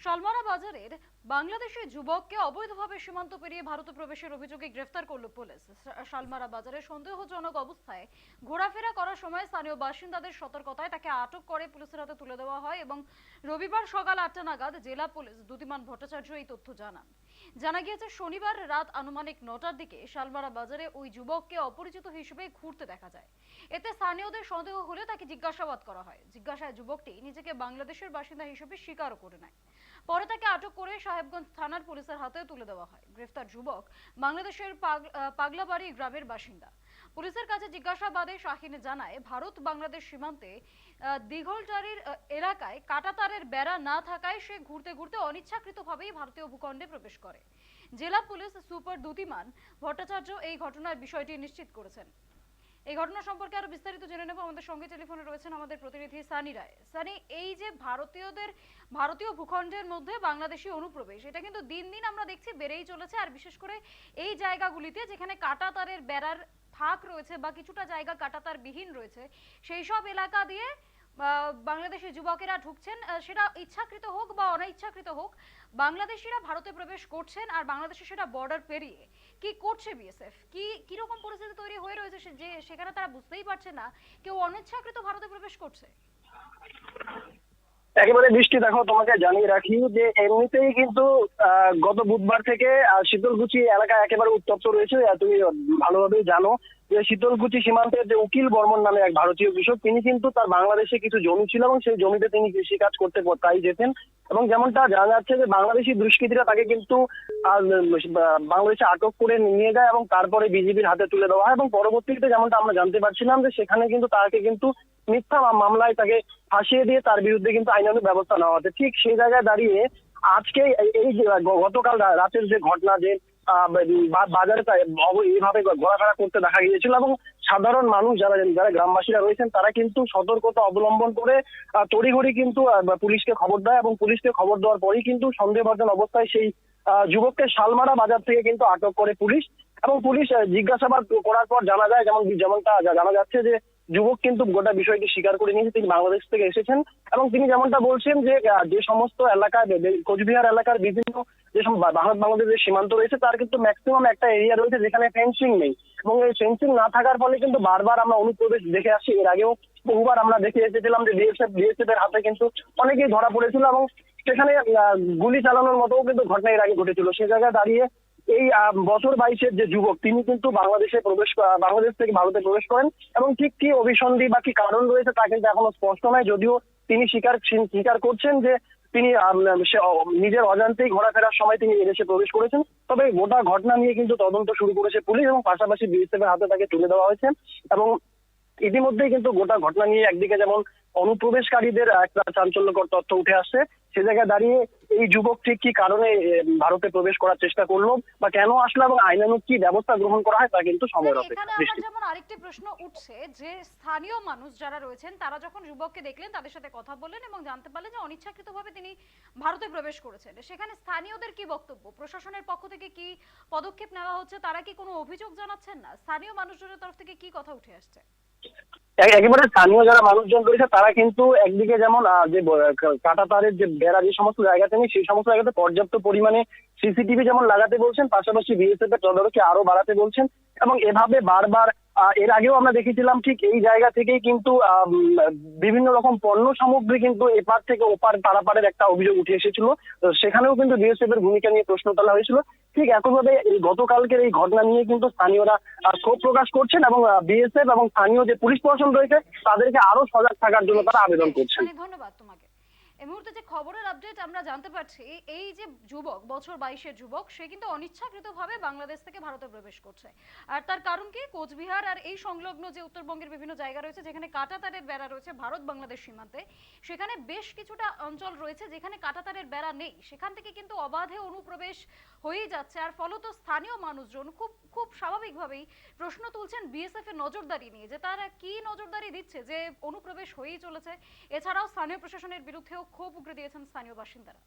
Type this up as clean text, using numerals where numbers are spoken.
শালমারা বাজারের বাংলাদেশি যুবককে অবৈধভাবে সীমান্ত পেরিয়ে ভারতে প্রবেশের অভিযোগে গ্রেফতার করল পুলিশ। শালমারা বাজারে সন্দেহজনক অবস্থায় ঘোরাফেরা করার সময় স্থানীয় বাসিন্দাদের সতর্কতায় তাকে আটক করে পুলিশের হাতে তুলে দেওয়া হয় এবং রবিবার সকাল 8টা নাগাদ জেলা পুলিশ দ্যুতিমান ভট্টাচার্য এই তথ্য জানান। জানা গিয়েছে শনিবার রাত আনুমানিক 9টার দিকে শালমারা বাজারে ওই যুবককে অপরিচিত হিসেবে ঘুরতে দেখা যায়। এতে স্থানীয়দের সন্দেহ হলে তাকে জিজ্ঞাসাবাদ করা হয়। জিজ্ঞাসায় যুবকটি নিজেকে বাংলাদেশের বাসিন্দা হিসেবে স্বীকার করে নেয়। পরে তাকে আটক করে সাহেবগঞ্জ থানার পুলিশের হাতে তুলে দেওয়া হয়। গ্রেফতার যুবক বাংলাদেশের পাগলাবাড়ি গ্রামের বাসিন্দা। পুলিশের কাছে জিজ্ঞাসাবাদে শাহিন জানায়, ভারত বাংলাদেশ সীমান্তে দিঘলটারির এলাকায় কাঁটাতারের বেড়া না থাকায় সে ঘুরতে ঘুরতে অনিচ্ছাকৃতভাবেই ভারতীয় ভূখণ্ডে প্রবেশ করে। জেলা পুলিশ সুপার দ্যুতিমান ভট্টাচার্য এই ঘটনার বিষয়টি নিশ্চিত করেছেন। এই ঘটনা সম্পর্কে আরো বিস্তারিত জেনে নেব। আমাদের সঙ্গে টেলিফোনে রয়েছেন আমাদের প্রতিনিধি সানি রায়। সানি, এই যে ভারতীয় ভূখণ্ডের মধ্যে বাংলাদেশি অনুপ্রবেশ, এটা কিন্তু দিন দিন আমরা দেখছি বেড়েই চলেছে। আর বিশেষ করে এই জায়গাগুলিতে যেখানে কাঁটাতারের বেড়ার ফাঁক রয়েছে বা কিছুটা জায়গা কাঁটাতার বিহীন রয়েছে, সেই সব এলাকা দিয়ে বাংলাদেশি যুবকেরা ঢুকছেন। সেটা ইচ্ছাকৃত হোক বা অনিচ্ছাকৃত হোক, বাংলাদেশিরা ভারতে প্রবেশ করছেন। আর বাংলাদেশে সেটা বর্ডার পেরিয়ে কি করছে বিএসএফ, কি রকম পরিস্থিতি তৈরি হয়ে রয়েছে যে সেখানে তারা বুঝতেই পারছে না কেউ অনিচ্ছাকৃত ভারতে প্রবেশ করছে। একেবারে বৃষ্টি, দেখো তোমাকে জানিয়ে রাখি যে এমনিতেই কিন্তু গত বুধবার থেকে শীতলকুচি এলাকা একেবারে উত্তপ্ত রয়েছে। তুমি ভালোভাবেই জানো যে শীতলকুচি সীমান্তের যে উকিল বর্মন নামে এক ভারতীয় কৃষক, তিনি কিন্তু তার বাংলাদেশে কিছু জমি ছিল এবং সেই জমিতে তিনি কৃষিকাজ করতে তাই যেতেন। এবং যেমনটা জানা যাচ্ছে যে বাংলাদেশি দুষ্কৃতীরা তাকে কিন্তু বাংলাদেশে আটক করে নিয়ে যায় এবং তারপরে বিজিবির হাতে তুলে দেওয়া হয়। এবং পরবর্তীতে যেমনটা আমরা জানতে পারছিলাম যে সেখানে কিন্তু তাকে কিন্তু মিথ্যা মামলায় তাকে ফাঁসিয়ে দিয়ে তার বিরুদ্ধে কিন্তু আইনানুগ ব্যবস্থা নেওয়া হচ্ছে। ঠিক সেই জায়গায় দাঁড়িয়ে আজকে এই যে গতকাল রাতের যে ঘটনা, যে বাজারে এইভাবে ঘোরাফেরা করতে দেখা গিয়েছিল এবং সাধারণ মানুষ যারা গ্রামবাসীরা রয়েছেন তারা কিন্তু সতর্কতা অবলম্বন করে তড়িঘড়ি কিন্তু পুলিশকে খবর দেয় এবং পুলিশকে খবর দেওয়ার পরেই কিন্তু সন্দেহভাজন অবস্থায় সেই যুবককে শালমারা বাজার থেকে কিন্তু আটক করে পুলিশ। এবং পুলিশ জিজ্ঞাসাবাদ করার পর জানা যায়, যেমনটা জানা যাচ্ছে যে যুবক কিন্তু গোটা বিষয়টি স্বীকার করে নিয়েছে, তিনি বাংলাদেশ থেকে এসেছেন। এবং তিনি যেমনটা বলছেন যে সমস্ত এলাকায় কোচবিহার এলাকার বিভিন্ন যে ভারত বাংলাদেশের সীমান্ত রয়েছে তার কিন্তু ম্যাক্সিমাম একটা এরিয়া রয়েছে যেখানে ফেন্সিং নেই। এবং এই ফেন্সিং না থাকার ফলে কিন্তু বারবার আমরা অনুপ্রবেশ দেখে আসছি। এর আগেও বহুবার আমরা দেখে এসেছিলাম যে বিএসএফ এর হাতে কিন্তু অনেকেই ধরা পড়েছিল এবং সেখানে গুলি চালানোর মতো কিন্তু ঘটনা এর আগে ঘটেছিল। সে জায়গায় দাঁড়িয়ে এই বছর 22-এর যে যুবক, তিনি কিন্তু বাংলাদেশ থেকে ভারতে প্রবেশ করেন এবং ঠিক কি অভিসন্ধি বা কি কারণ রয়েছে তা কিন্তু এখনো স্পষ্ট নয়। যদিও তিনি স্বীকার করছেন যে তিনি নিজের অজান্তেই ঘোরাফেরার সময় তিনি এদেশে প্রবেশ করেছেন। তবে গোটা ঘটনা নিয়ে কিন্তু তদন্ত শুরু করেছে পুলিশ এবং পাশাপাশি বিএসএফ এর হাতে তাকে তুলে দেওয়া হয়েছে। এবং ইতিমধ্যেই কিন্তু গোটা ঘটনা নিয়ে একদিকে যেমন অনুপ্রবেশকারীদের একটা চাঞ্চল্যকর তথ্য উঠে আসছে, সে জায়গায় দাঁড়িয়ে এই যুবক ঠিক কি কারণে ভারতে প্রবেশ করার চেষ্টা করলো বা কেন আসলো এবং আইনানুগ কি ব্যবস্থা গ্রহণ করা হয় তা কিন্তু সময়ের অপেক্ষা। যেমন আরেকটি প্রশ্ন উঠছে যে স্থানীয় মানুষ যারা রয়েছেন তারা যখন যুবককে দেখলেন, তাদের সাথে কথা বললেন এবং জানতে পারলেন যে অনিচ্ছাকৃতভাবে তিনি ভারতে প্রবেশ করেছেন, সেখানে স্থানীয়দের কি বক্তব্য, প্রশাসনের পক্ষ থেকে কি পদক্ষেপ নেওয়া হচ্ছে, তারা কি কোনো অভিযোগ জানাচ্ছেন না, স্থানীয় মানুষজনের তরফ থেকে কি কথা উঠে আসছে? একেবারে স্থানীয় যারা মানুষজন রয়েছে তারা কিন্তু একদিকে যেমন যে কাঁটাতারের যে বেড়া যে সমস্ত জায়গাতে নেই সেই সমস্ত জায়গাতে পর্যাপ্ত পরিমাণে সিসিটিভি যেমন লাগাতে বলছেন, পাশাপাশি বিএসএফ এর তদারকি আরো বাড়াতে বলছেন। এবং এভাবে বারবার এর আগেও আমরা দেখেছিলাম ঠিক এই জায়গা থেকেই কিন্তু বিভিন্ন রকম পণ্য সামগ্রী কিন্তু এপার থেকে ওপার পারাপারের একটা অভিযোগ উঠে এসেছিল। সেখানেও কিন্তু বিএসএফ এর ভূমিকা নিয়ে প্রশ্ন তোলা হয়েছিল। ঠিক একইভাবে এই গতকালকের এই ঘটনা নিয়ে কিন্তু স্থানীয়রা ক্ষোভ প্রকাশ করছেন এবং বিএসএফ এবং স্থানীয় যে পুলিশ প্রশাসন রয়েছে তাদেরকে আরো সজাগ থাকার জন্য তারা আবেদন করছেন। ধন্যবাদ তোমাকে। এই মুহূর্তে যে খবরের আপডেট আমরা জানতে পারছি, এই যে যুবক, বছর 22-এর যুবক, সে কিন্তু অনিচ্ছাকৃতভাবে বাংলাদেশ থেকে ভারতে প্রবেশ করছে। আর তার কারণ কি, কোচবিহার আর এই সংলগ্ন যে উত্তরবঙ্গের বিভিন্ন জায়গা রয়েছে যেখানে কাঁটাতারের বেড়া রয়েছে ভারত বাংলাদেশ সীমান্তে, সেখানে বেশ কিছুটা অঞ্চল রয়েছে যেখানে কাঁটাতারের বেড়া নেই, সেখান থেকে কিন্তু অবাধে অনুপ্রবেশ হয়েই যাচ্ছে। আর ফলত স্থানীয় মানুষজন খুব স্বাভাবিকভাবেই প্রশ্ন তুলছেন বিএসএফ এর নজরদারি নিয়ে, যে তারা কি নজরদারি দিচ্ছে যে অনুপ্রবেশ হয়েই চলেছে। এছাড়াও স্থানীয় প্রশাসনের বিরুদ্ধেও ক্ষোভ উগরে দিয়েছেন স্থানীয় বাসিন্দারা।